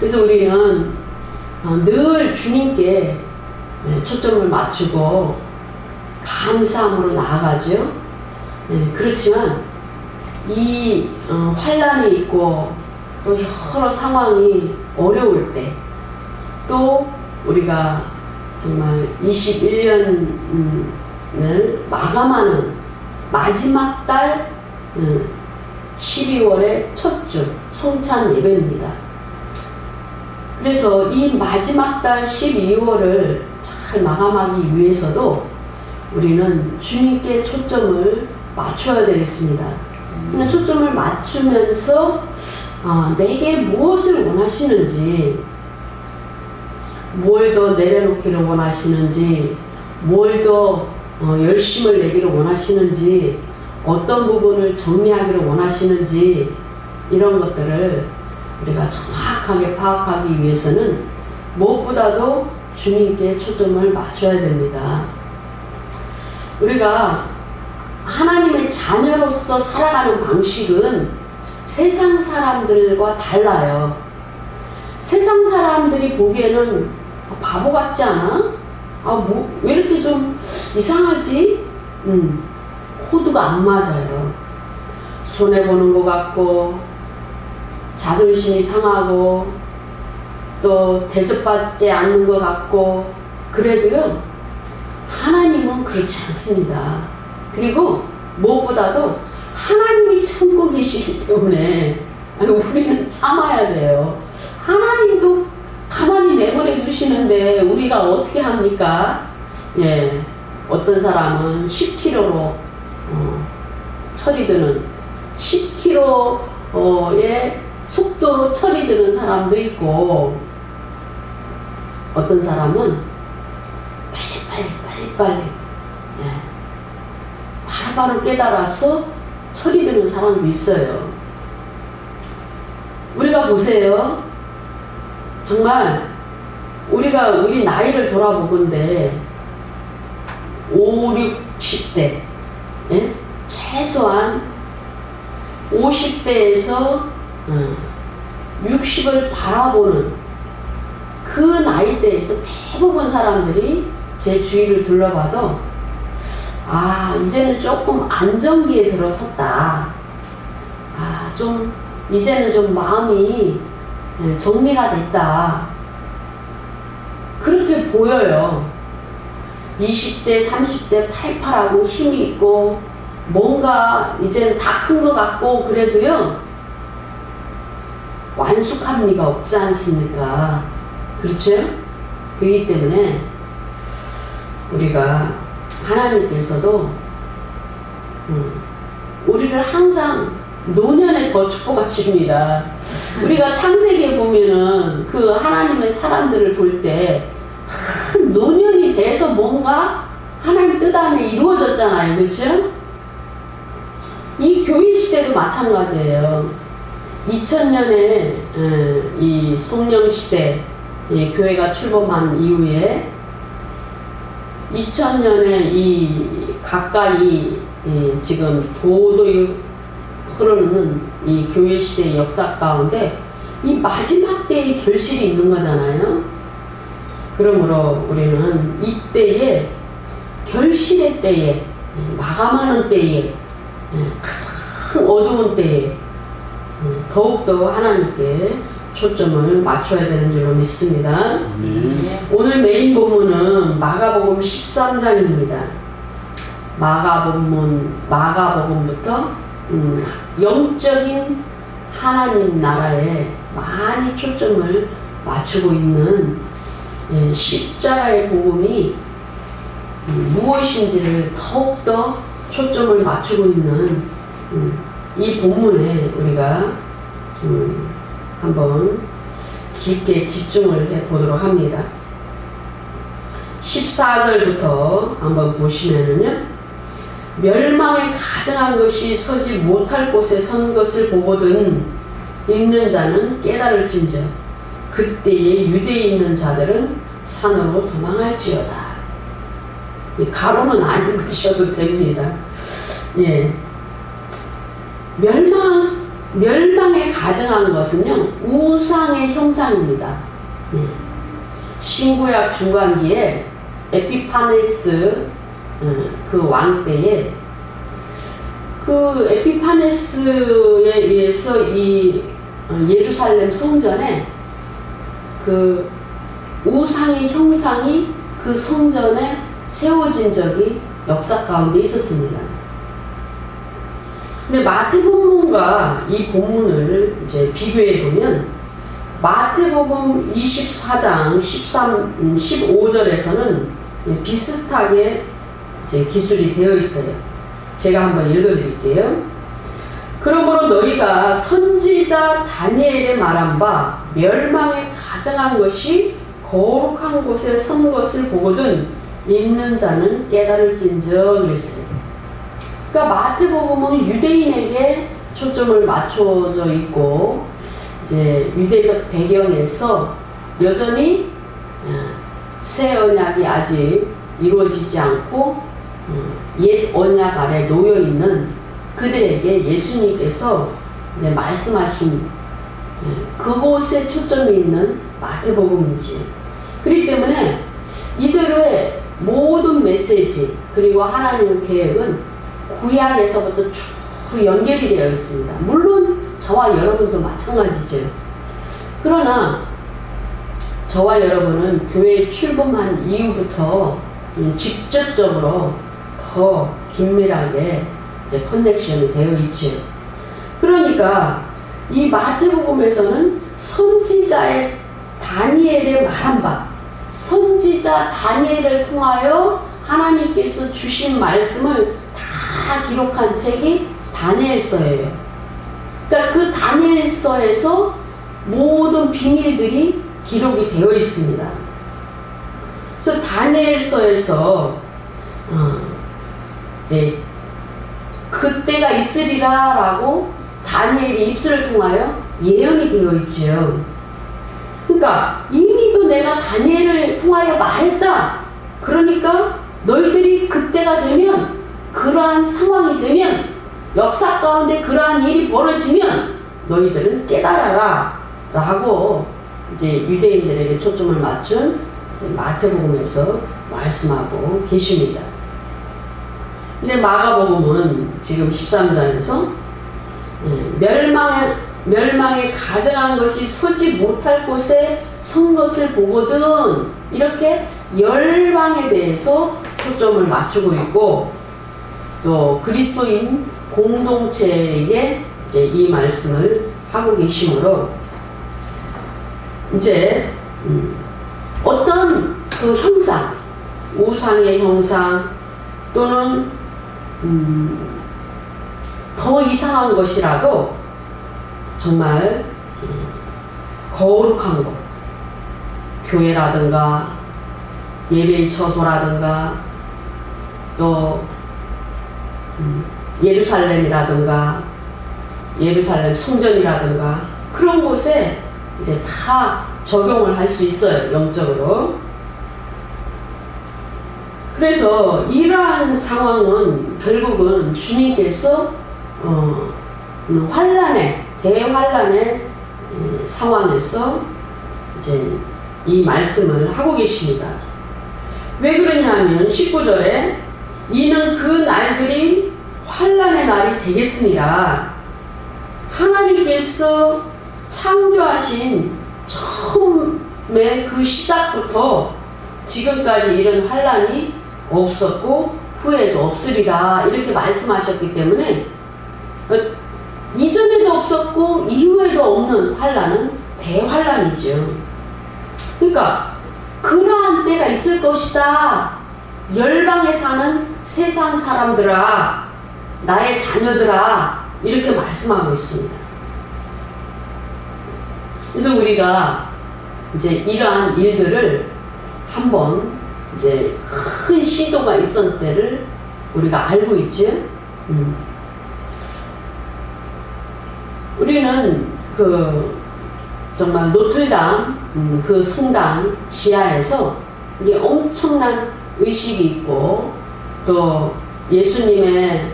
그래서 우리는 늘 주님께 초점을 맞추고 감사함으로 나아가죠. 그렇지만 이 환난이 있고 또 여러 상황이 어려울 때, 또 우리가 정말 21년을 마감하는 마지막 달 12월의 첫 주 성찬 예배입니다. 그래서 이 마지막 달 12월을 잘 마감하기 위해서도 우리는 주님께 초점을 맞춰야 되겠습니다. 초점을 맞추면서 내게 무엇을 원하시는지, 뭘 더 내려놓기를 원하시는지, 뭘 더 열심을 내기를 원하시는지, 어떤 부분을 정리하기를 원하시는지, 이런 것들을 우리가 정확하게 파악하기 위해서는 무엇보다도 주님께 초점을 맞춰야 됩니다. 우리가 하나님의 자녀로서 살아가는 방식은 세상 사람들과 달라요. 세상 사람들이 보기에는 바보 같지 않아? 왜 이렇게 좀 이상하지? 코드가 안 맞아요. 손해보는 것 같고, 자존심이 상하고, 또 대접받지 않는 것 같고, 그래도요, 하나님은 그렇지 않습니다. 그리고 무엇보다도 하나님이 참고 계시기 때문에 우리는 참아야 돼요. 하나님도 가만히 내버려 주시는데 우리가 어떻게 합니까? 어떤 사람은 10km로 처리드는 10km의 속도로 처리드는 사람도 있고, 어떤 사람은 빨리 바로바로 깨달아서 처리되는 사람도 있어요. 우리가 보세요. 정말 우리 나이를 돌아보건대 5, 60대, 최소한 50대에서 60을 바라보는 그 나이대에서 대부분 사람들이 제 주위를 둘러봐도 이제는 조금 안정기에 들어섰다. 이제는 좀 마음이 정리가 됐다. 그렇게 보여요. 20대, 30대 팔팔하고 힘이 있고 뭔가 이제는 다 큰 것 같고, 그래도요, 완숙함미가 없지 않습니까? 그렇죠? 그렇기 때문에 우리가 하나님께서도 우리를 항상 노년에 더 축복하십니다. 우리가 창세기에 보면은 그 하나님의 사람들을 볼 때 노년이 돼서 뭔가 하나님 뜻 안에 이루어졌잖아요. 그렇죠? 이 교회 시대도 마찬가지예요. 2000년에 이 성령 시대, 교회가 출범한 이후에 2000년에 이 가까이 지금 도도히 흐르는 이 교회 시대의 역사 가운데 이 마지막 때의 결실이 있는 거잖아요. 그러므로 우리는 이때에 결실의 때에, 마감하는 때에, 가장 어두운 때에 더욱더 하나님께 초점을 맞춰야 되는 줄로 믿습니다. 오늘 메인 본문은 마가복음 13장입니다. 마가복음부터 영적인 하나님 나라에 많이 초점을 맞추고 있는 십자가의 복음이 무엇인지를 더욱더 초점을 맞추고 있는 이 본문에 우리가 한번 깊게 집중을 해보도록 합니다. 14절부터 한번 보시면은요, 멸망에 가증한 것이 서지 못할 곳에 선 것을 보거든 읽는 자는 깨달을진저 그때에 유대에 있는 자들은 산으로 도망할지어다. 가로는 안 읽으셔도 됩니다. 멸망 멸망에 가증한 것은요, 우상의 형상입니다. 네. 신구약 중간기에 에피파네스 그 왕 때에 그 에피파네스에 의해서 이 예루살렘 성전에 그 우상의 형상이 그 성전에 세워진 적이 역사 가운데 있었습니다. 근데 마태복음과 이 본문을 이제 비교해 보면 마태복음 24장 13, 15절에서는 비슷하게 이제 기술이 되어 있어요. 제가 한번 읽어드릴게요. 그러므로 너희가 선지자 다니엘의 말한 바 멸망에 가증한 것이 거룩한 곳에 선 것을 보거든 읽는 자는 깨달을진저 그랬어요. 그러니까 마태복음은 유대인에게 초점을 맞춰져 있고 이제 유대적 배경에서 여전히 새 언약이 아직 이루어지지 않고 옛 언약 아래 놓여 있는 그들에게 예수님께서 말씀하신 그곳에 초점이 있는 마태복음이지요. 그렇기 때문에 이들의 모든 메시지 그리고 하나님의 계획은 구약에서부터 쭉 연결이 되어 있습니다. 물론 저와 여러분도 마찬가지죠. 그러나 저와 여러분은 교회에 출범한 이후부터 직접적으로 더 긴밀하게 이제 커넥션이 되어 있죠. 그러니까 이 마태복음에서는 선지자의 다니엘의 말한 바, 선지자 다니엘을 통하여 하나님께서 주신 말씀을 다 기록한 책이 다니엘서예요. 그러니까 그 다니엘서에서 모든 비밀들이 기록이 되어 있습니다. 그래서 다니엘서에서 이제 그때가 있으리라라고 다니엘의 입술을 통하여 예언이 되어 있죠. 그러니까 이미도 내가 다니엘을 통하여 말했다. 그러니까 너희들이 그때가 되면 그러한 상황이 되면 역사 가운데 그러한 일이 벌어지면 너희들은 깨달아라 라고 이제 유대인들에게 초점을 맞춘 마태복음에서 말씀하고 계십니다. 이제 마가복음은 지금 13장에서 멸망에 가증한 것이 서지 못할 곳에 선 것을 보거든 이렇게 열방에 대해서 초점을 맞추고 있고 또 그리스도인 공동체에게 이제 이 말씀을 하고 계시므로 이제 어떤 그 형상, 우상의 형상 또는 더 이상한 것이라도 정말 거룩한 곳, 교회라든가 예배의 처소라든가 또 예루살렘이라든가 예루살렘 성전이라든가 그런 곳에 이제 다 적용을 할 수 있어요, 영적으로. 그래서 이러한 상황은 결국은 주님께서 대환란의 상황에서 이제 이 말씀을 하고 계십니다. 왜 그러냐면 19절에 이는 그 날들이 환란의 날이 되겠습니다. 하나님께서 창조하신 처음에 그 시작부터 지금까지 이런 환란이 없었고 후에도 없으리라 이렇게 말씀하셨기 때문에 이전에도 없었고 이후에도 없는 환란은 대환란이죠. 그러니까 그러한 때가 있을 것이다. 열방에 사는 세상 사람들아, 나의 자녀들아 이렇게 말씀하고 있습니다. 그래서 우리가 이제 이러한 일들을 한번 이제 큰 시도가 있었을 때를 우리가 알고 있지. 우리는 그 정말 노틀담 그 성당 지하에서 이게 엄청난 의식이 있고 또 예수님의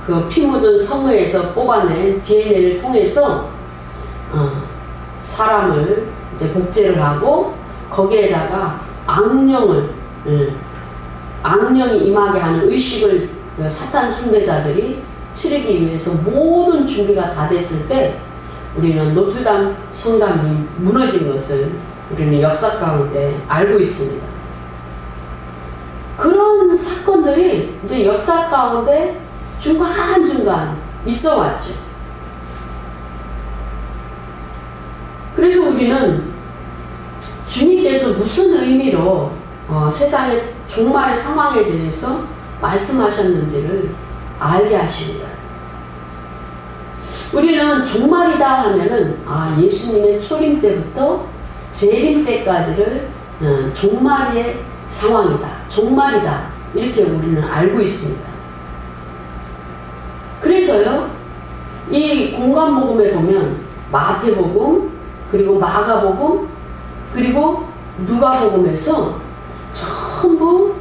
그 피 묻은 성회에서 뽑아낸 DNA를 통해서 사람을 이제 복제를 하고 거기에다가 악령이 임하게 하는 의식을 사탄 숭배자들이 치르기 위해서 모든 준비가 다 됐을 때 우리는 노틀담 성당이 무너진 것을 우리는 역사 가운데 알고 있습니다. 그런 사건들이 이제 역사 가운데 중간중간 있어 왔죠. 그래서 우리는 주님께서 무슨 의미로 세상의 종말의 상황에 대해서 말씀하셨는지를 알게 하십니다. 우리는 종말이다 하면은 예수님의 초림 때부터 재림 때까지를 종말의 상황이다, 종말이다 이렇게 우리는 알고 있습니다. 그래서요 이 공관복음에 보면 마태복음 그리고 마가복음 그리고 누가복음에서 전부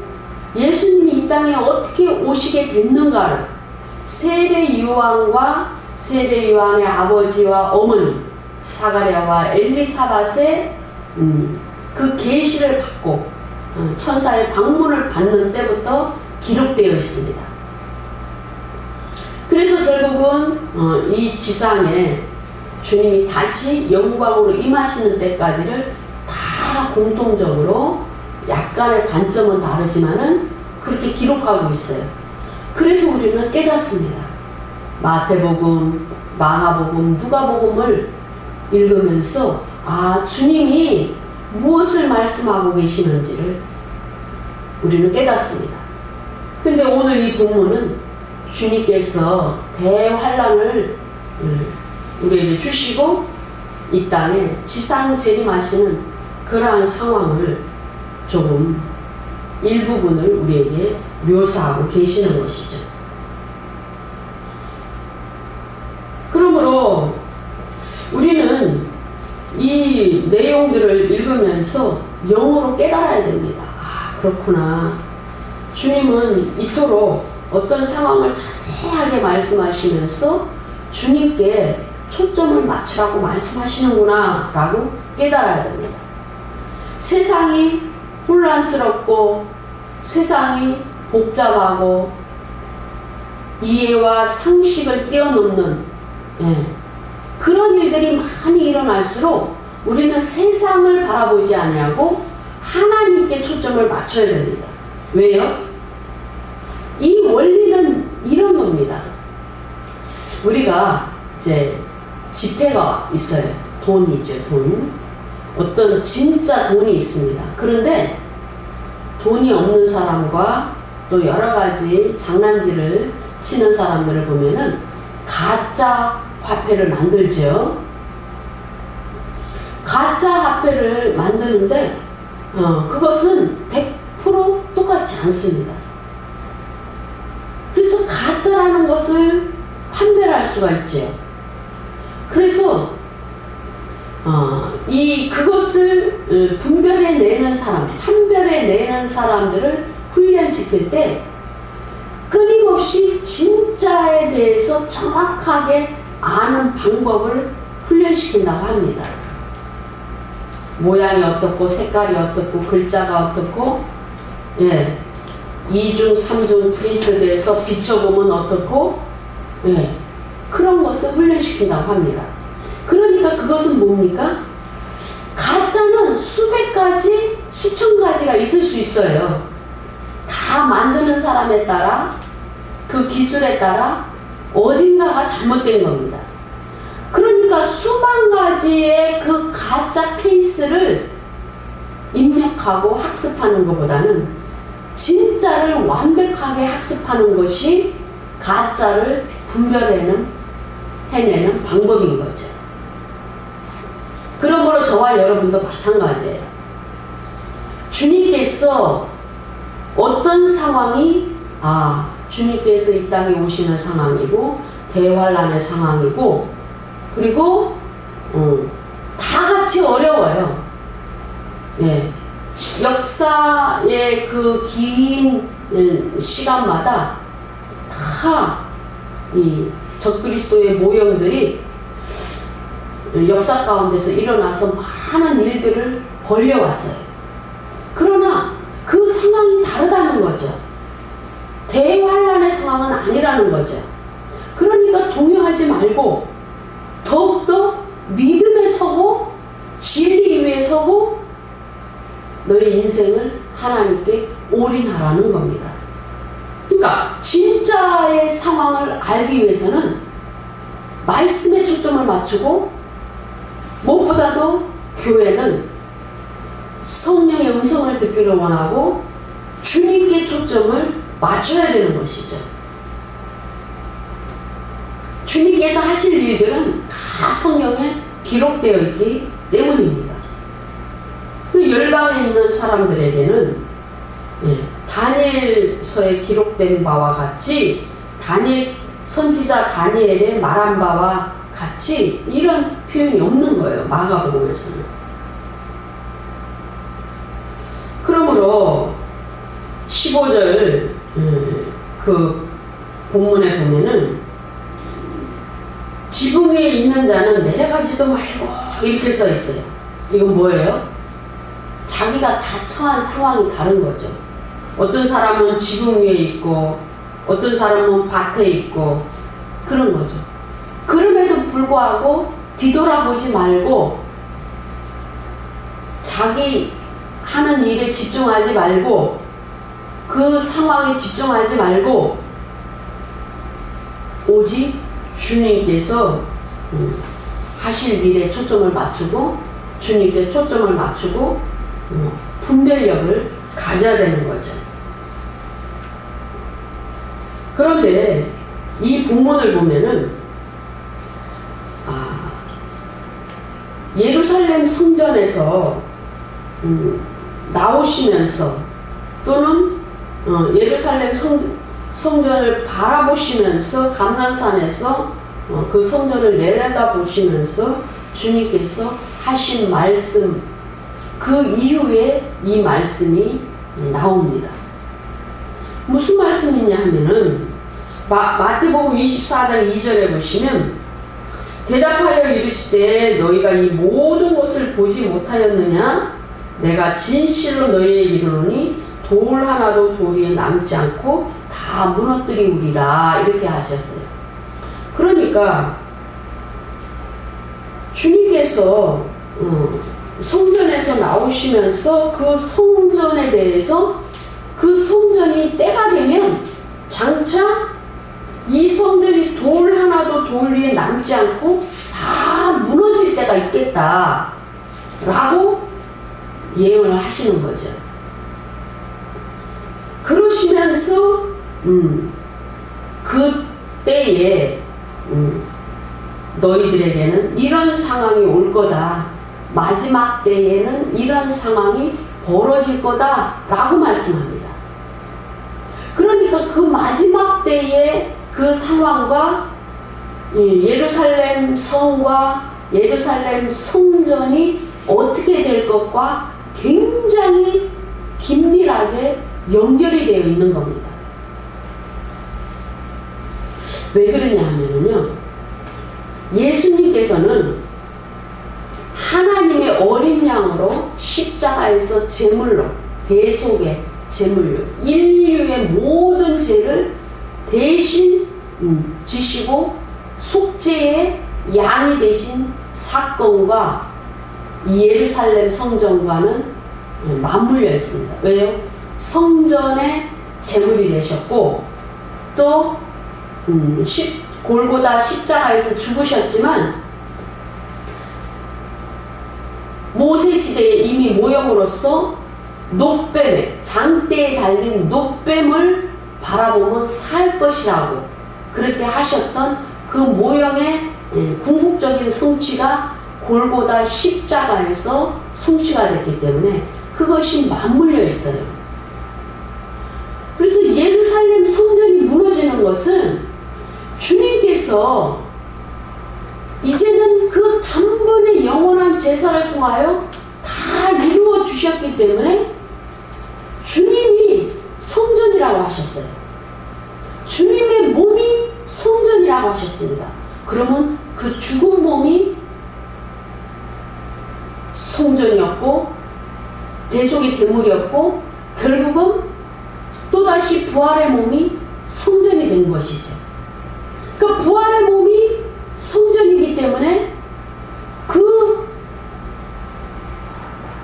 예수님이 이 땅에 어떻게 오시게 됐는가를 세례 요한과 세례 요한의 아버지와 어머니 사가랴와 엘리사밧의 그 계시를 받고 천사의 방문을 받는 때부터 기록되어 있습니다. 그래서 결국은 이 지상에 주님이 다시 영광으로 임하시는 때까지를 다 공통적으로 약간의 관점은 다르지만은 그렇게 기록하고 있어요. 그래서 우리는 깨닫습니다. 마태복음, 마가복음, 누가복음을 읽으면서 주님이 무엇을 말씀하고 계시는지를 우리는 깨닫습니다. 근데 오늘 이 본문은 주님께서 대환란을 우리에게 주시고 이 땅에 지상 재림하시는 그러한 상황을 조금 일부분을 우리에게 묘사하고 계시는 것이죠. 그러므로 우리는 이 내용들을 읽으면서 영으로 깨달아야 됩니다. 그렇구나. 주님은 이토록 어떤 상황을 자세하게 말씀하시면서 주님께 초점을 맞추라고 말씀하시는구나 라고 깨달아야 됩니다. 세상이 혼란스럽고 세상이 복잡하고 이해와 상식을 뛰어넘는 그런 일들이 많이 일어날수록 우리는 세상을 바라보지 아니하고 하나님께 초점을 맞춰야 됩니다. 왜요? 이 원리는 이런 겁니다. 우리가 이제 지폐가 있어요. 돈이죠, 돈. 어떤 진짜 돈이 있습니다. 그런데 돈이 없는 사람과 또 여러 가지 장난질을 치는 사람들을 보면은 가짜 화폐를 만들죠. 가짜 화폐를 만드는데 그것은 100% 똑같지 않습니다. 그래서 가짜라는 것을 판별할 수가 있죠. 그래서 그것을 분별해내는 사람, 판별해내는 사람들을 훈련시킬 때 끊임없이 진짜에 대해서 정확하게 아는 방법을 훈련시킨다고 합니다. 모양이 어떻고 색깔이 어떻고 글자가 어떻고 2중 3중 프린트돼서 비춰보면 어떻고 그런 것을 훈련시킨다고 합니다. 그러니까 그것은 뭡니까? 가짜는 수백 가지 수천 가지가 있을 수 있어요. 다 만드는 사람에 따라 그 기술에 따라 어딘가가 잘못된 겁니다. 그러니까 수만 가지의 그 가짜 케이스를 입력하고 학습하는 것보다는 진짜를 완벽하게 학습하는 것이 가짜를 해내는 방법인 거죠. 그러므로 저와 여러분도 마찬가지예요. 주님께서 어떤 상황이 주님께서 이 땅에 오시는 상황이고 대환란의 상황이고 그리고 다 같이 어려워요. 역사의 그 긴 시간마다 다 이 적그리스도의 모형들이 역사 가운데서 일어나서 많은 일들을 벌려왔어요. 그러나 그 상황이 다르다는 거죠. 대환란의 상황은 아니라는 거죠. 그러니까 동요하지 말고 더욱더 믿음에 서고 진리 위에 서고 너의 인생을 하나님께 올인하라는 겁니다. 그러니까 진짜의 상황을 알기 위해서는 말씀에 초점을 맞추고 무엇보다도 교회는 성령의 음성을 듣기를 원하고 주님께 초점을 맞춰야 되는 것이죠. 주님께서 하실 일들은 다 성경에 기록되어 있기 때문입니다. 그 열방에 있는 사람들에게는 다니엘서에 기록된 바와 같이 선지자 다니엘의 말한 바와 같이 이런 표현이 없는 거예요. 마가복음에서는. 그러므로 15절 그 본문에 보면은 지붕 위에 있는 자는 내려가지도 말고 이렇게 써 있어요. 이건 뭐예요? 자기가 다 처한 상황이 다른 거죠. 어떤 사람은 지붕 위에 있고 어떤 사람은 밭에 있고 그런 거죠. 그럼에도 불구하고 뒤돌아보지 말고 자기 하는 일에 집중하지 말고 그 상황에 집중하지 말고 오직 주님께서 하실 일에 초점을 맞추고 주님께 초점을 맞추고 분별력을 가져야 되는 거죠. 그런데 이 본문을 보면은 예루살렘 성전에서 나오시면서 또는 예루살렘 성전을 바라보시면서 감난산에서 그 성전을 내려다보시면서 주님께서 하신 말씀 그 이후에 이 말씀이 나옵니다. 무슨 말씀이냐 하면은 마태복음 24장 2절에 보시면 대답하여 이르시되 너희가 이 모든 것을 보지 못하였느냐 내가 진실로 너희에게 이르노니 돌 하나도 돌 위에 남지 않고 다 무너뜨리우리라 이렇게 하셨어요. 그러니까 주님께서 성전에서 나오시면서 그 성전에 대해서 그 성전이 때가 되면 장차 이 성전이 돌 하나도 돌 위에 남지 않고 다 무너질 때가 있겠다 라고 예언을 하시는 거죠. 그러시면서 그 때에 너희들에게는 이런 상황이 올 거다. 마지막 때에는 이런 상황이 벌어질 거다 라고 말씀합니다. 그러니까 그 마지막 때에 그 상황과 예루살렘 성과 예루살렘 성전이 어떻게 될 것과 굉장히 긴밀하게 연결이 되어 있는 겁니다. 왜 그러냐 하면요, 예수님께서는 하나님의 어린 양으로 십자가에서 제물로 대속의 제물로 인류의 모든 죄를 대신 지시고 속죄의 양이 되신 사건과 예루살렘 성전과는 맞물려 있습니다. 왜요? 성전의 제물이 되셨고 또 골고다 십자가에서 죽으셨지만 모세 시대에 이미 모형으로서 놋뱀에 장대에 달린 놋뱀을 바라보면 살 것이라고 그렇게 하셨던 그 모형의 궁극적인 성취가 골고다 십자가에서 성취가 됐기 때문에 그것이 맞물려 있어요. 그래서 예루살렘 성전이 무너지는 것은 주님께서 이제는 그 단번에 영원한 제사를 통하여 다 이루어 주셨기 때문에 주님이 성전이라고 하셨어요. 주님의 몸이 성전이라고 대속의 제물이었고 결국은 또다시 부활의 몸이 성전이 된 것이죠. 그러니까 부활의 몸이 성전이기 때문에 그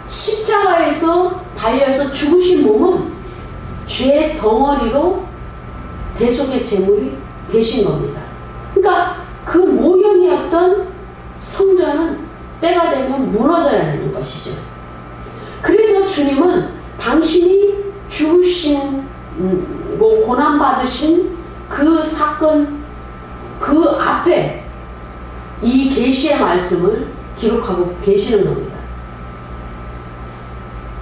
십자가에서 달려서 죽으신 몸은 죄의 덩어리로 대속의 제물이 되신 겁니다. 그러니까 그 모형이었던 성전은 때가 되면 무너져야 되는 것이죠. 그래서 주님은 당신이 죽으신 고난받으신 그 사건 그 앞에 이 계시의 말씀을 기록하고 계시는 겁니다.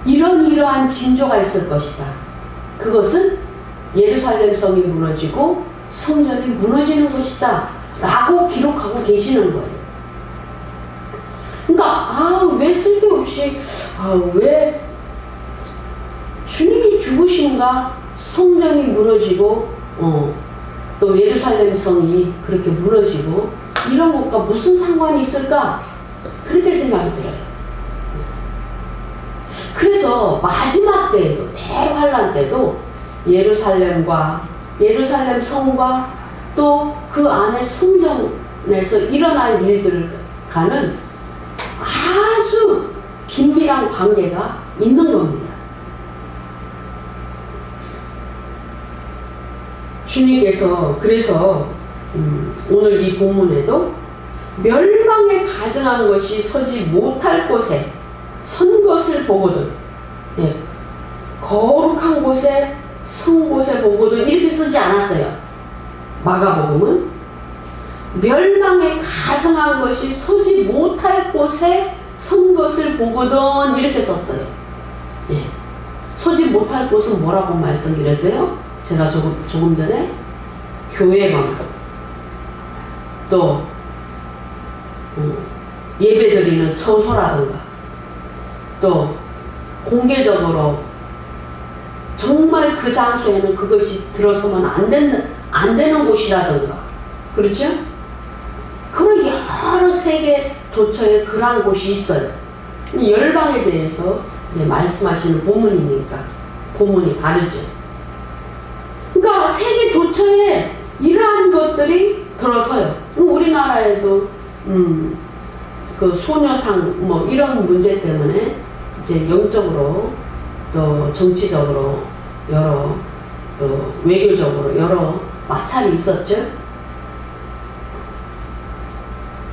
이러한 징조가 있을 것이다. 그것은 예루살렘 성이 무너지고 성전이 무너지는 것이다 라고 기록하고 계시는 거예요. 그러니까 왜 쓸데없이 왜 주님이 죽으신가 성전이 무너지고 또 예루살렘 성이 그렇게 무너지고 이런 것과 무슨 상관이 있을까 그렇게 생각이 들어요. 그래서 마지막 때에도 대환란 때도 예루살렘과 예루살렘 성과 또 그 안에 성전에서 일어날 일들과는 아주 긴밀한 관계가 있는 겁니다. 주님께서 그래서 오늘 이 본문에도 멸망에 가증한 것이 서지 못할 곳에 선 것을 보거든, 거룩한 곳에 선 곳에 보거든 이렇게 쓰지 않았어요. 마가복음은 멸망에 가증한 것이 서지 못할 곳에 선 것을 보거든 이렇게 썼어요. 서지 못할 곳은 뭐라고 말씀드렸어요? 제가 조금 전에 교회만 또 예배드리는 처소라든가 또 공개적으로 정말 그 장소에는 그것이 들어서면 안 되는 곳이라든가 그렇죠? 그런 여러 세계 도처에 그러한 곳이 있어요. 열방에 대해서 말씀하시는 본문이니까 본문이 다르죠. 그러니까 세계 도처에 이러한 것들이 들어서요. 우리나라에도 그 소녀상 뭐 이런 문제 때문에 이제 영적으로 또 정치적으로 여러 또 외교적으로 여러 마찰이 있었죠.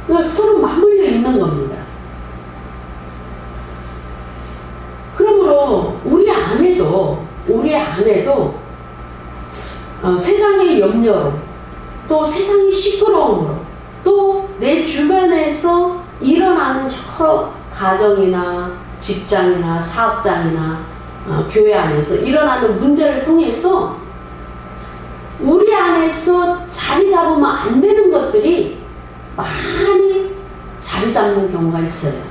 그러니까 서로 맞물려 있는 겁니다. 그러므로 우리 안에도 세상의 염려로 또 세상의 시끄러움으로 또 내 주변에서 일어나는 여러 가정이나 직장이나 사업장이나 교회 안에서 일어나는 문제를 통해서 우리 안에서 자리 잡으면 안 되는 것들이 많이 자리 잡는 경우가 있어요.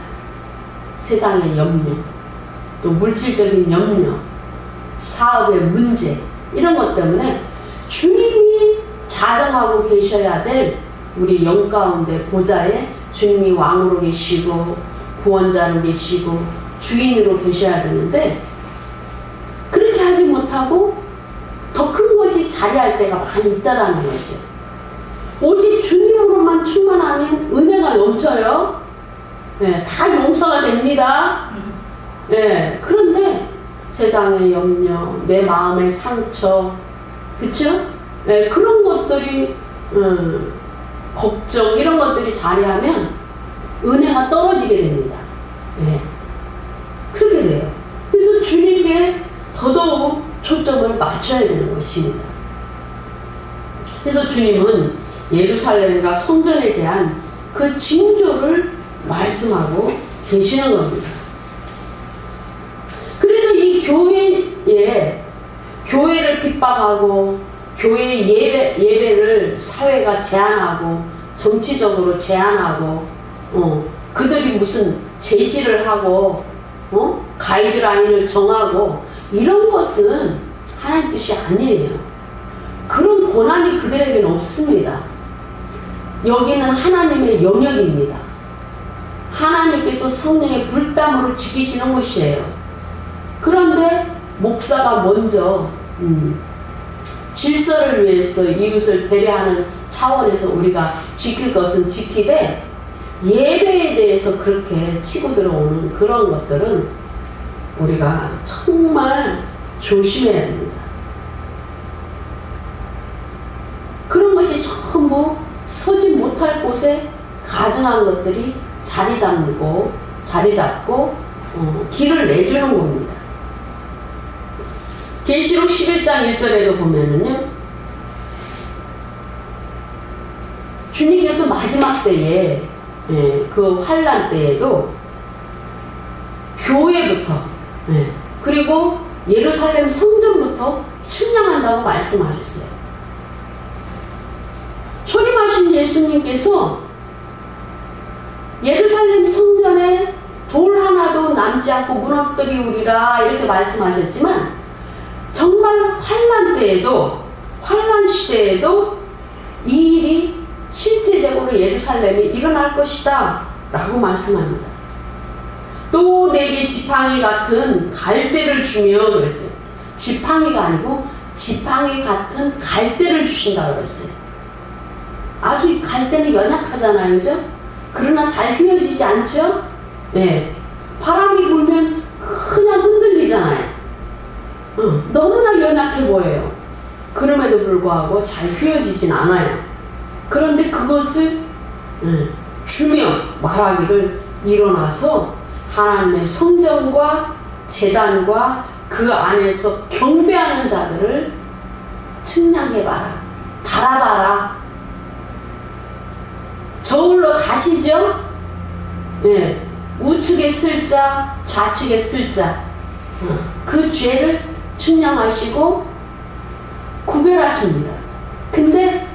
세상의 염려, 또 물질적인 염려, 사업의 문제 이런 것 때문에 주님이 자정하고 계셔야 될 우리 영 가운데 보좌에 주님이 왕으로 계시고 구원자로 계시고 주인으로 계셔야 되는데 그렇게 하지 못하고 더 큰 것이 자리할 때가 많이 있다라는 거죠. 오직 주님으로만 충만하면 은혜가 넘쳐요. 다 용서가 됩니다. 그런데 세상의 염려, 내 마음의 상처, 그쵸? 그런 것들이 걱정 이런 것들이 자리하면 은혜가 떨어지게 됩니다. 그렇게 돼요. 그래서 주님께 더더욱 초점을 맞춰야 되는 것입니다. 그래서 주님은 예루살렘과 성전에 대한 그 징조를 말씀하고 계시는 겁니다. 그래서 이 교회를 핍박하고 교회 예배를 사회가 제한하고 정치적으로 제한하고 그들이 무슨 제시를 하고 가이드라인을 정하고 이런 것은 하나님 뜻이 아니에요. 그런 권한이 그들에게는 없습니다. 여기는 하나님의 영역입니다. 하나님께서 성령의 불담으로 지키시는 것이에요. 목사가 먼저 질서를 위해서 이웃을 배려하는 차원에서 우리가 지킬 것은 지키되 예배에 대해서 그렇게 치고 들어오는 그런 것들은 우리가 정말 조심해야 됩니다. 그런 것이 전부 서지 못할 곳에 가증한 것들이 자리 잡고 길을 내주는 겁니다. 계시록 11장 1절에도 보면은요, 주님께서 마지막 때에 그 환난 때에도 교회부터 그리고 예루살렘 성전부터 측량한다고 말씀하셨어요. 초림하신 예수님께서 예루살렘 성전에 돌 하나도 남지 않고 무너뜨리우리라 이렇게 말씀하셨지만 정말 환난 때에도 환난 시대에도 이 일이 실제적으로 예루살렘이 일어날 것이다 라고 말씀합니다. 또 내게 지팡이 같은 갈대를 주며 그랬어요. 지팡이가 아니고 지팡이 같은 갈대를 주신다고 그랬어요. 아주 갈대는 연약하잖아요, 그죠? 그러나 잘 휘어지지 않죠? 네. 바람이 불면 그냥 흔들리잖아요. 너무나 연약해 보여요. 그럼에도 불구하고 잘 휘어지진 않아요. 그런데 그것을 주며 말하기를 일어나서 하나님의 성전과 제단과 그 안에서 경배하는 자들을 측량해봐라. 달아봐라. 저울로 다시죠? 네. 우측에 쓸 자, 좌측에 쓸 자. 그 죄를 측량하시고 구별하십니다. 근데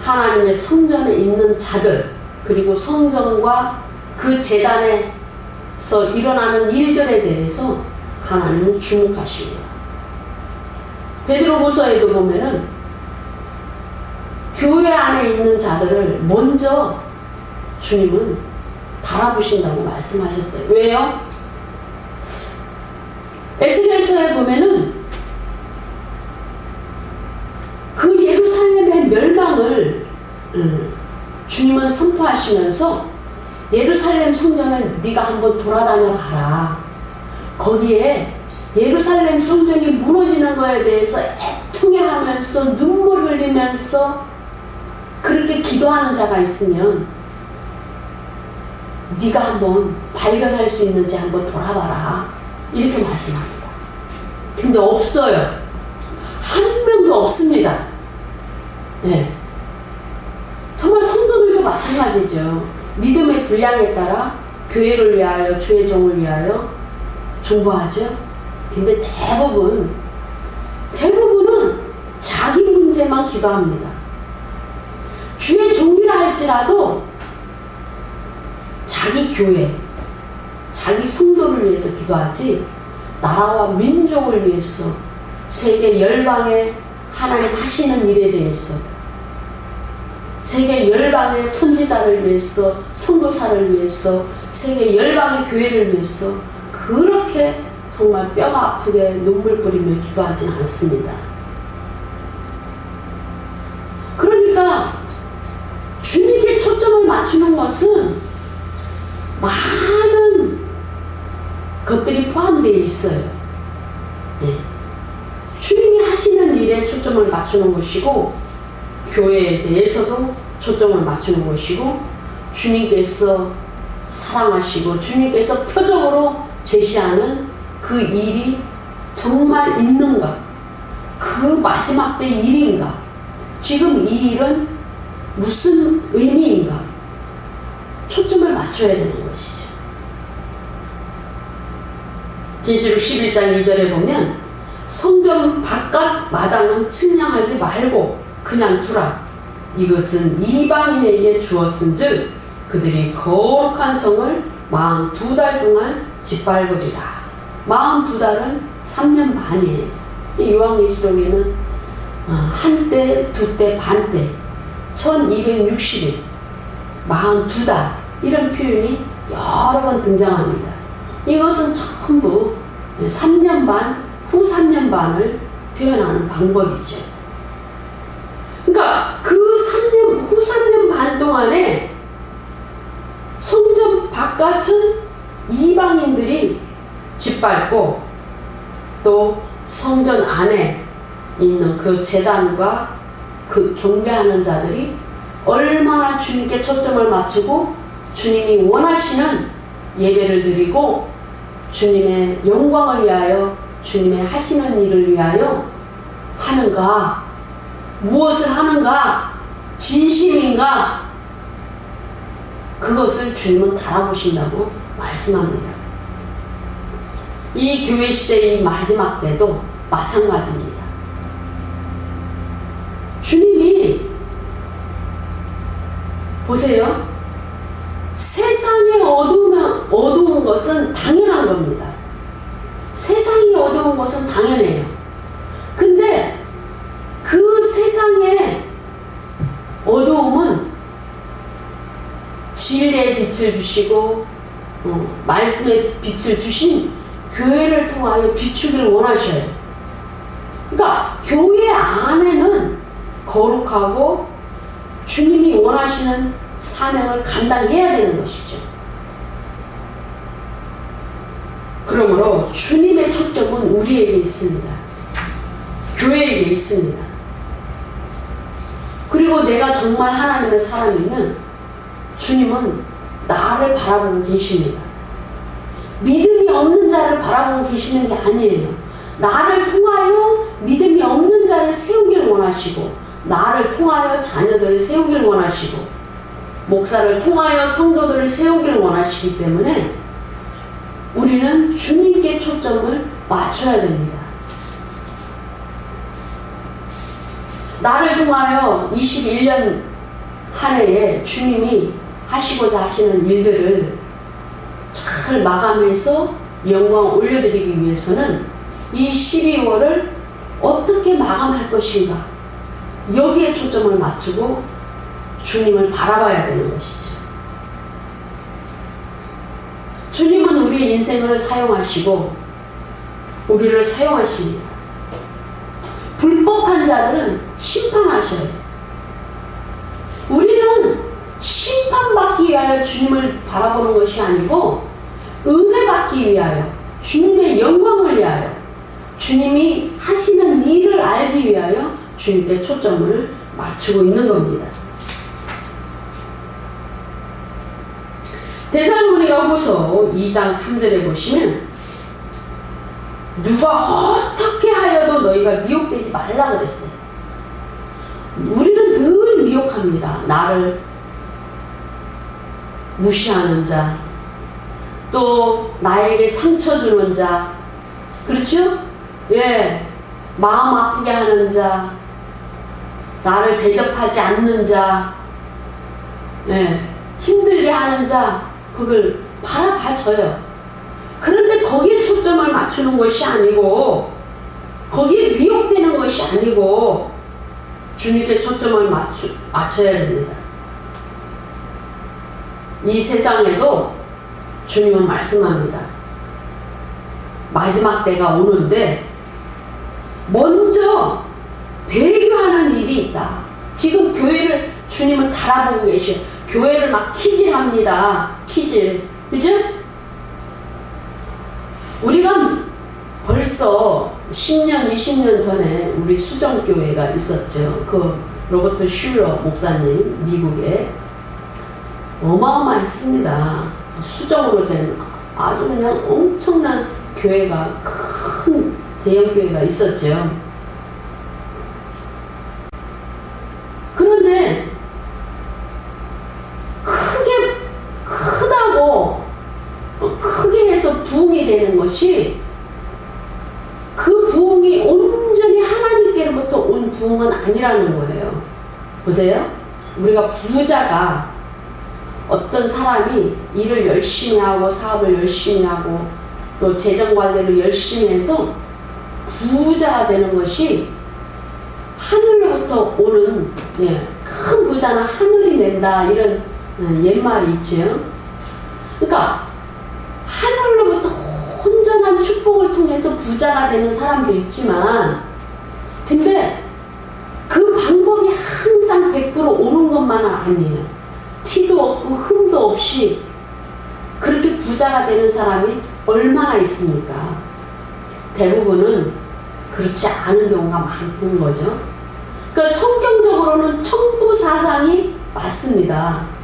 하나님의 성전에 있는 자들, 그리고 성전과 그 제단에서 일어나는 일들에 대해서 하나님은 주목하십니다. 베드로후서에도 보면은 교회 안에 있는 자들을 먼저 주님은 달아보신다고 말씀하셨어요. 왜요? 에스겔서에 보면은 그 예루살렘의 멸망을 주님은 선포하시면서 예루살렘 성전에 네가 한번 돌아다녀 봐라. 거기에 예루살렘 성전이 무너지는 거에 대해서 애통해하면서 눈물 흘리면서 그렇게 기도하는 자가 있으면 네가 한번 발견할 수 있는지 한번 돌아봐라. 이렇게 말씀합니다. 근데 없어요. 한 명도 없습니다. 네. 정말 성도들도 마찬가지죠. 믿음의 분량에 따라 교회를 위하여 주의 종을 위하여 중보하죠. 근데 대부분은 자기 문제만 기도합니다. 주의 종이라 할지라도 자기 교회, 자기 성도를 위해서 기도하지 나라와 민족을 위해서 세계 열방에 하나님 하시는 일에 대해서 세계 열방의 선지자를 위해서 선교사를 위해서 세계 열방의 교회를 위해서 그렇게 정말 뼈가 아프게 눈물 뿌리며 기도하지는 않습니다. 그러니까 주님께 초점을 맞추는 것은 많은 것들이 포함되어 있어요. 네. 주님이 하시는 일에 초점을 맞추는 것이고 교회에 대해서도 초점을 맞추는 것이고 주님께서 사랑하시고 주님께서 표적으로 제시하는 그 일이 정말 있는가? 그 마지막 때 일인가? 지금 이 일은 무슨 의미인가? 초점을 맞춰야 되는 것이죠. 계시록 11장 2절에 보면 성전 바깥 마당은 측량하지 말고 그냥 두라. 이것은 이방인에게 주었은즉 그들이 거룩한 성을 42달 동안 짓밟으리라. 42달은 3년 반이에요. 요한계시록에는 한때, 두때, 반때 1260일 42달 이런 표현이 여러 번 등장합니다. 이것은 전부 3년 반, 후 3년 반을 표현하는 방법이죠. 그러니까 그 3년, 후 3년 반 동안에 성전 바깥은 이방인들이 짓밟고 또 성전 안에 있는 그 제단과 그 경배하는 자들이 얼마나 주님께 초점을 맞추고 주님이 원하시는 예배를 드리고 주님의 영광을 위하여 주님의 하시는 일을 위하여 하는가, 무엇을 하는가, 진심인가, 그것을 주님은 달아보신다고 말씀합니다. 이 교회 시대의 마지막 때도 마찬가지입니다. 주님이 보세요. 세상에 어두운 것은 당연한 겁니다. 세상이 어두운 것은 당연해요. 근데 그 세상의 어두움은 진리의 빛을 주시고 말씀의 빛을 주신 교회를 통하여 비추기를 원하셔요. 그러니까 교회 안에는 거룩하고 주님이 원하시는 사명을 감당해야 되는 것이죠. 그러므로 주님의 초점은 우리에게 있습니다. 교회에게 있습니다. 그리고 내가 정말 하나님의 사람이면 주님은 나를 바라보고 계십니다. 믿음이 없는 자를 바라보고 계시는 게 아니에요. 나를 통하여 믿음이 없는 자를 세우기를 원하시고, 나를 통하여 자녀들을 세우기를 원하시고, 목사를 통하여 성도들을 세우기를 원하시기 때문에 우리는 주님께 초점을 맞춰야 됩니다. 나를 통하여 21년 한 해에 주님이 하시고자 하시는 일들을 잘 마감해서 영광 올려드리기 위해서는 이 12월을 어떻게 마감할 것인가, 여기에 초점을 맞추고 주님을 바라봐야 되는 것이죠. 주님은 우리 인생을 사용하시고 우리를 사용하십니다. 불법한 자들은 심판하셔요. 우리는 심판받기 위하여 주님을 바라보는 것이 아니고 은혜 받기 위하여, 주님의 영광을 위하여, 주님이 하시는 일을 알기 위하여 주님께 초점을 맞추고 있는 겁니다. 데살로니가 후서 2장 3절에 보시면 누가 어떻게 하여도 너희가 미혹되지 말라 그랬어요. 우리는 늘 미혹합니다. 나를 무시하는 자, 또 나에게 상처 주는 자, 그렇죠? 예, 마음 아프게 하는 자, 나를 대접하지 않는 자, 예, 힘들게 하는 자, 그걸 바라봐줘요. 그런데 거기에 초점을 맞추는 것이 아니고, 거기에 미혹되는 것이 아니고 주님께 초점을 맞춰야 됩니다. 이 세상에도 주님은 말씀합니다. 마지막 때가 오는데 먼저 배교하는 일이 있다. 지금 교회를 주님은 달아보고 계셔요. 교회를 막 키질합니다. 키질. 그죠? 우리가 벌써 10년, 20년 전에 우리 수정교회가 있었죠. 그 로버트 슐러 목사님, 미국에. 어마어마했습니다. 수정으로 된 아주 그냥 엄청난 교회가, 큰 대형교회가 있었죠. 그런데 크게 해서 부흥이 되는 것이, 그 부흥이 온전히 하나님께로부터 온 부흥은 아니라는 거예요. 보세요. 우리가 부자가, 어떤 사람이 일을 열심히 하고 사업을 열심히 하고 또 재정관리를 열심히 해서 부자가 되는 것이 하늘로부터 오는, 큰 부자는 하늘이 낸다, 이런 옛말이 있죠. 그러니까 하늘로부터 특별한 축복을 통해서 부자가 되는 사람도 있지만, 근데 그 방법이 항상 100% 옳은 것만은 아니에요. 티도 없고 흠도 없이 그렇게 부자가 되는 사람이 얼마나 있습니까? 대부분은 그렇지 않은 경우가 많은 거죠. 그러니까 성경적으로는 천부사상이 맞습니다.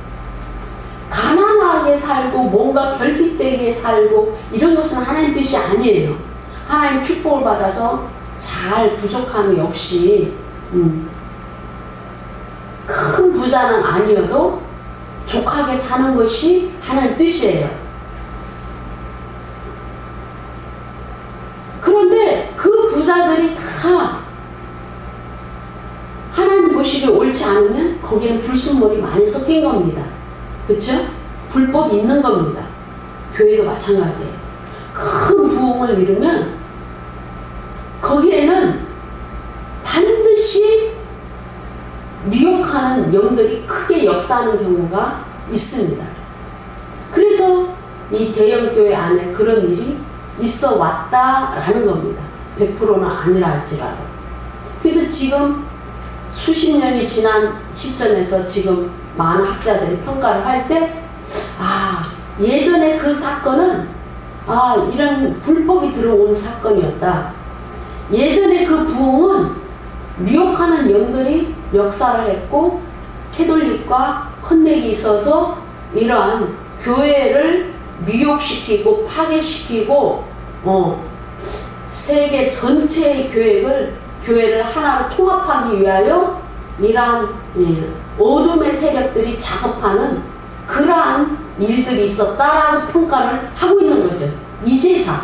가난하게 살고 뭔가 결핍되게 살고 이런 것은 하나님 뜻이 아니에요. 하나님 축복을 받아서 잘 부족함이 없이 큰 부자는 아니어도 족하게 사는 것이 하나님 뜻이에요. 그런데 그 부자들이 다 하나님 보시기에 옳지 않으면 거기에는 불순물이 많이 섞인 겁니다. 그렇죠? 불법이 있는 겁니다. 교회도 마찬가지예요. 큰 부흥을 이루면 거기에는 반드시 미혹하는 영들이 크게 역사하는 경우가 있습니다. 그래서 이 대형교회 안에 그런 일이 있어 왔다라는 겁니다. 100%는 아니라 할지라도. 그래서 지금 수십 년이 지난 시점에서 지금 많은 학자들이 평가를 할 때, 예전에 그 사건은 이런 불법이 들어온 사건이었다. 예전에 그 부흥은 미혹하는 영들이 역사를 했고 캐톨릭과 컨넥이 있어서 이러한 교회를 미혹시키고 파괴시키고 세계 전체의 교회를 하나로 통합하기 위하여 이러한 어둠의 세력들이 작업하는 그러한 일들이 있었다라고 평가를 하고 있는 거죠. 이제사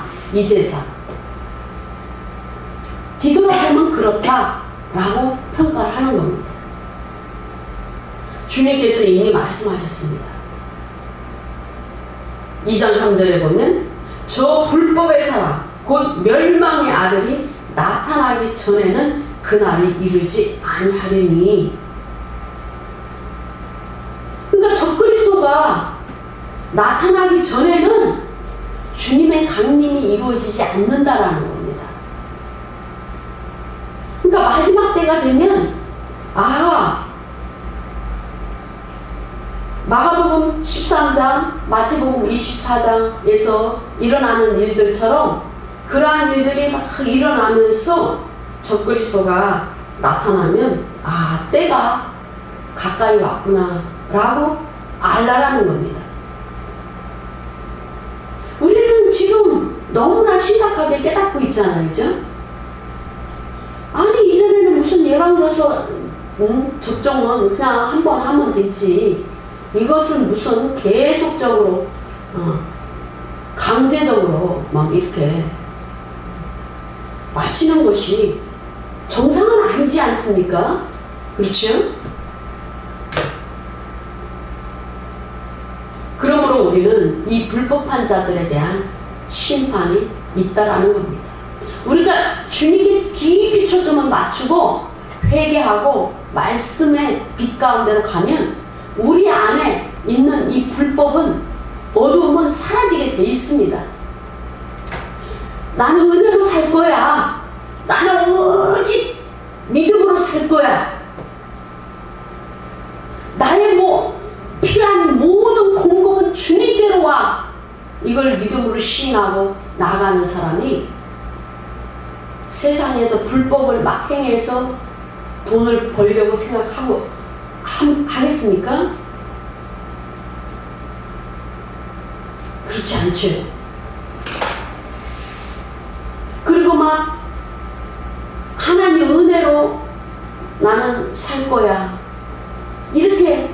뒤돌아보면 그렇다라고 평가를 하는 겁니다. 주님께서 이미 말씀하셨습니다. 2장 3절에 보면 저 불법의 사람 곧 멸망의 아들이 나타나기 전에는 그날이 이르지 아니하리니. 그러니까 적그리스도가 나타나기 전에는 주님의 강림이 이루어지지 않는다라는 겁니다. 그러니까 마지막 때가 되면 마가복음 13장, 마태복음 24장에서 일어나는 일들처럼 그러한 일들이 막 일어나면서 적그리스도가 나타나면 때가 가까이 왔구나 라고 알라라는 겁니다. 우리는 지금 너무나 심각하게 깨닫고 있잖아요. 그죠? 아니 이전에는 무슨 예방접종 접종은 그냥 한 번 하면 됐지, 이것을 무슨 계속적으로 강제적으로 막 이렇게 맞히는 것이 정상은 아니지 않습니까? 그렇죠? 그러므로 우리는 이 불법한 자들에 대한 심판이 있다라는 겁니다. 우리가 주님께 깊이 초점을 맞추고 회개하고 말씀의 빛 가운데로 가면 우리 안에 있는 이 불법은, 어두움은 사라지게 돼 있습니다. 나는 은혜로 살 거야. 나는 오직 믿음으로 살 거야. 나의 필요한 모든 공급은 주님께로 와. 이걸 믿음으로 시인하고 나가는 사람이 세상에서 불법을 막 행해서 돈을 벌려고 생각하고 하겠습니까? 그렇지 않죠. 그리고 막 하나님의 은혜로 나는 살 거야. 이렇게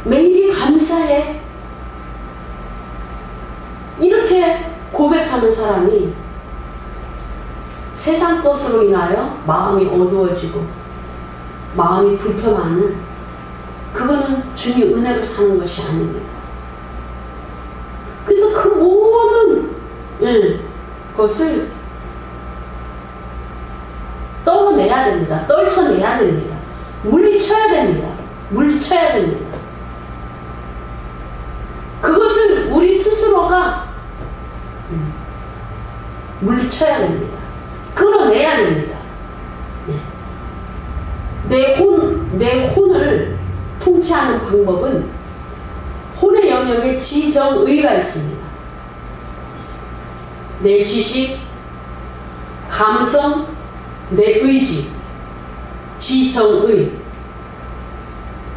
매일이 감사해. 이렇게 고백하는 사람이 세상 것으로 인하여 마음이 어두워지고 마음이 불편하는, 그거는 주님의 은혜로 사는 것이 아닙니다. 그래서 그 모든 것을 떨어내야 됩니다. 떨쳐내야 됩니다. 물리쳐야 됩니다. 물리쳐야 됩니다. 그것을 우리 스스로가 물리쳐야 됩니다. 끊어내야 됩니다. 네. 내 혼을 통치하는 방법은 혼의 영역에 지정의가 있습니다. 내 지식, 감성, 내 의지, 지정의.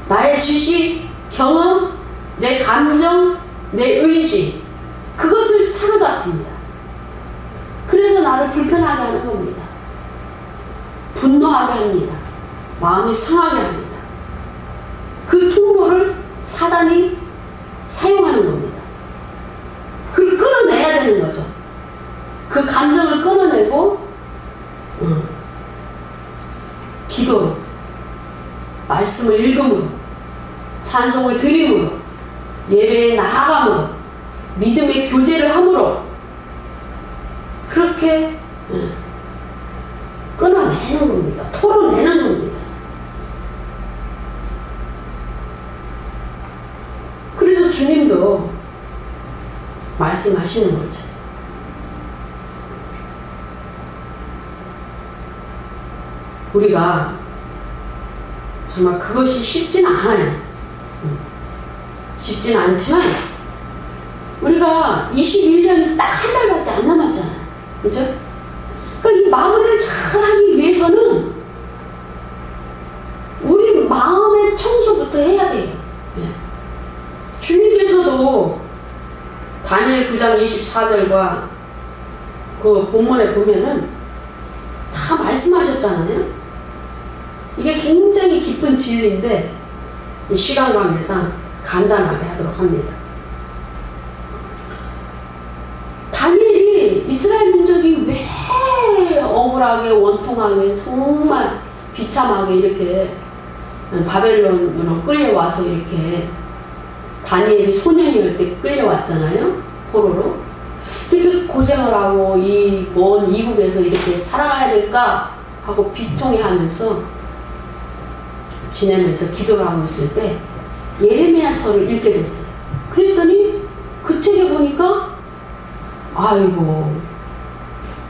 나의 지식, 경험, 내 감정, 내 의지, 그것을 사로잡습니다. 그래서 나를 불편하게 하는 겁니다. 분노하게 합니다. 마음이 상하게 합니다. 그 통로를 사단이 사용하는 겁니다. 그걸 끌어내야 되는 거죠. 그 감정을 끌어내고 기도로, 말씀을 읽음으로, 찬송을 드림으로, 예배에 나아감으로, 믿음의 교제를 함으로 그렇게 끊어내는 겁니다. 털어내는 겁니다. 그래서 주님도 말씀하시는 거죠. 우리가 정말 그것이 쉽지는 않아요. 쉽지는 않지만 우리가 21년이 딱 한 달밖에 안 남았잖아요. 그죠? 그러니까 이 마무리를 잘하기 위해서는 우리 마음의 청소부터 해야 돼요. 주님께서도 다니엘 9장 24절과 그 본문에 보면은 다 말씀하셨잖아요. 이게 굉장히 깊은 진리인데 이 시간 관계상 간단하게 하도록 합니다. 다니엘이 이스라엘 민족이 왜 억울하게 원통하게 정말 비참하게 이렇게 바벨론으로 끌려와서 이렇게 다니엘이 소년이었을 때 끌려왔잖아요. 포로로. 이렇게 고생을 하고 이 먼 이국에서 이렇게 살아가야 될까 하고 비통해하면서 지내면서 기도를 하고 있을 때 예레미야서를 읽게 됐어요. 그랬더니 그 책에 보니까 아이고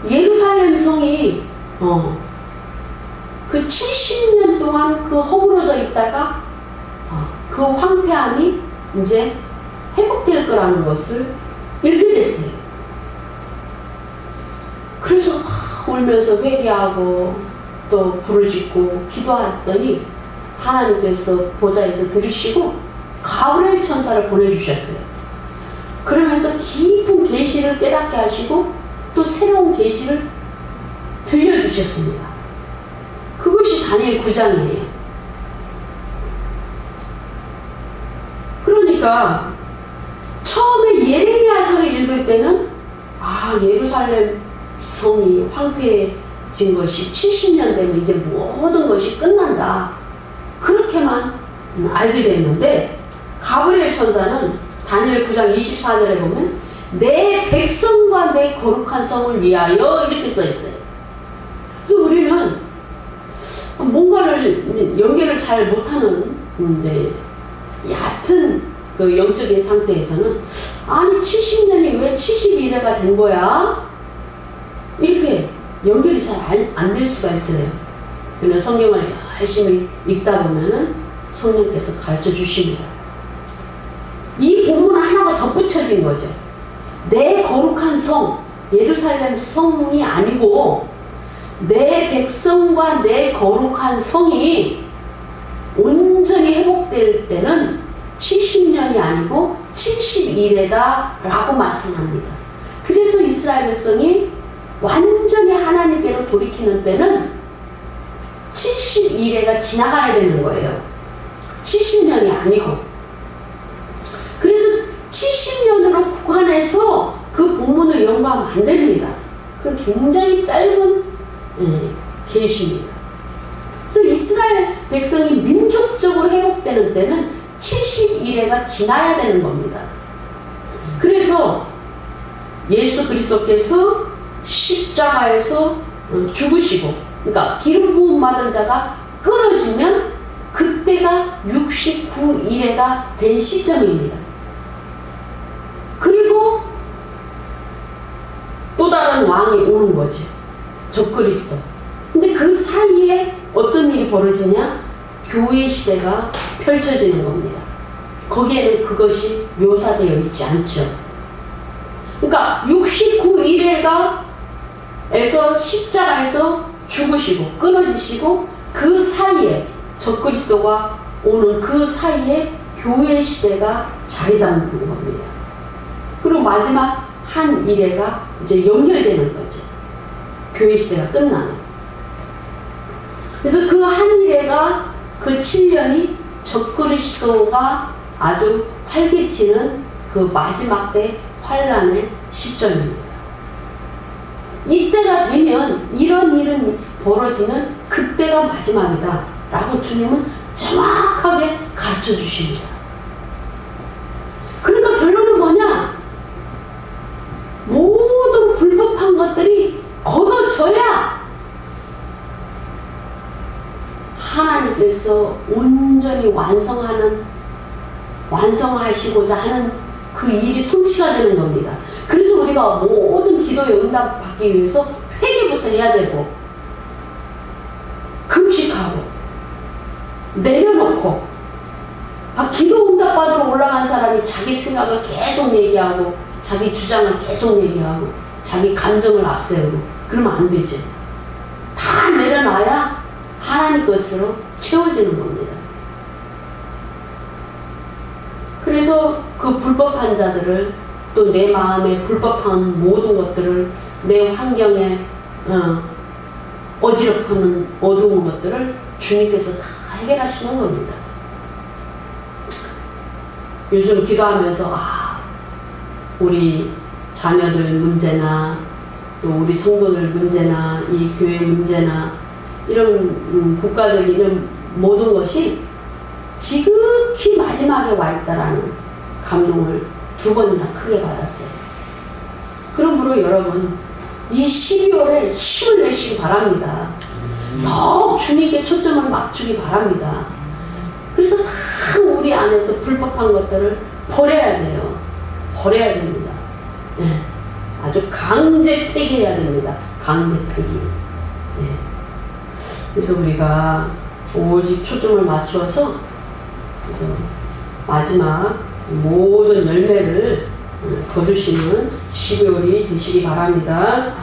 예루살렘 성이 그 70년 동안 그 허물어져 있다가 그 황폐함이 이제 회복될 거라는 것을 읽게 됐어요. 그래서 울면서 회개하고 또 부르짖고 기도했더니 하나님께서 보좌에서 들으시고 가브리엘 천사를 보내주셨어요. 그러면서 깊은 계시를 깨닫게 하시고 또 새로운 계시를 들려주셨습니다. 그것이 다니엘 9장이에요. 그러니까 처음에 예레미야서를 읽을 때는 예루살렘 성이 황폐해진 것이 70년 되면 이제 모든 것이 끝난다. 그렇게만 알게 됐는데 가브리엘 천사는 다니엘 9장 24절에 보면 내 백성과 내 거룩한 성을 위하여 이렇게 써 있어요. 그래서 우리는 뭔가를 연결을 잘 못하는 이제 얕은 그 영적인 상태에서는 아니 70년이 왜 71회가 된 거야? 이렇게 연결이 잘 안 될 수가 있어요. 그러면 성경을 열심히 읽다 보면은 성령께서 가르쳐 주십니다. 이 본문 하나가 덧붙여진 거죠. 내 거룩한 성, 예루살렘 성이 아니고 내 백성과 내 거룩한 성이 온전히 회복될 때는 70년이 아니고 71회다 라고 말씀합니다. 그래서 이스라엘 백성이 완전히 하나님께로 돌이키는 때는 71회가 지나가야 되는 거예요. 70년이 아니고. 그래서 70년으로 국한해서 그 본문을 연구하면 안 됩니다. 그 굉장히 짧은 계시입니다. 그래서 이스라엘 백성이 민족적으로 회복되는 때는 71회가 지나야 되는 겁니다. 그래서 예수 그리스도께서 십자가에서 죽으시고, 그러니까 기름 부음 받은 자가 끊어지면 그때가 69일회가 된 시점입니다. 그리고 또 다른 어떤 왕이 오는 거지. 적그리스도. 근데 그 사이에 어떤 일이 벌어지냐? 교회 시대가 펼쳐지는 겁니다. 거기에는 그것이 묘사되어 있지 않죠. 그러니까 69일에가 에서 십자가에서 죽으시고 끊어지시고 그 사이에 적그리스도가 오는 그 사이에 교회 시대가 자리 잡는 겁니다. 그리고 마지막 한 일회가 이제 연결되는 거죠. 교회 시대가 끝나면. 그래서 그 한 일회가 그 7년이 적그리스도가 아주 활개치는 그 마지막 때 환란의 시점입니다. 이때가 되면 이런 일은 벌어지면 그때가 마지막이다 라고 주님은 정확하게 가르쳐 주십니다. 그러니까 결론은 뭐냐? 모든 불법한 것들이 걷어져야 하나님께서 온전히 완성하시고자 하는 그 일이 성취가 되는 겁니다. 그래서 우리가 모든 기도의 응답 받기 위해서 회개부터 해야 되고, 금식하고, 내려놓고, 기도 응답 받으러 올라간 사람이 자기 생각을 계속 얘기하고, 자기 주장을 계속 얘기하고, 자기 감정을 앞세우고, 그러면 안 되지. 다 내려놔야 하나님 것으로 채워지는 겁니다. 그래서 그 불법한 자들을, 또 내 마음에 불법한 모든 것들을, 내 환경에 어지럽히는 어두운 것들을 주님께서 다 해결하시는 겁니다. 요즘 기도하면서 우리 자녀들 문제나 또 우리 성도들 문제나 이 교회 문제나 이런 국가적인 이런 모든 것이 지극히 마지막에 와 있다라는 감동을 2번이나 크게 받았어요. 그러므로 여러분 이 12월에 힘을 내시기 바랍니다. 더욱 주님께 초점을 맞추기 바랍니다. 그래서 다 우리 안에서 불법한 것들을 버려야 돼요. 버려야 됩니다. 네. 아주 강제 폐기해야 됩니다. 강제 폐기. 네. 그래서 우리가 오직 초점을 맞추어서 그래서 마지막 모든 열매를 거두시는 12월이 되시기 바랍니다.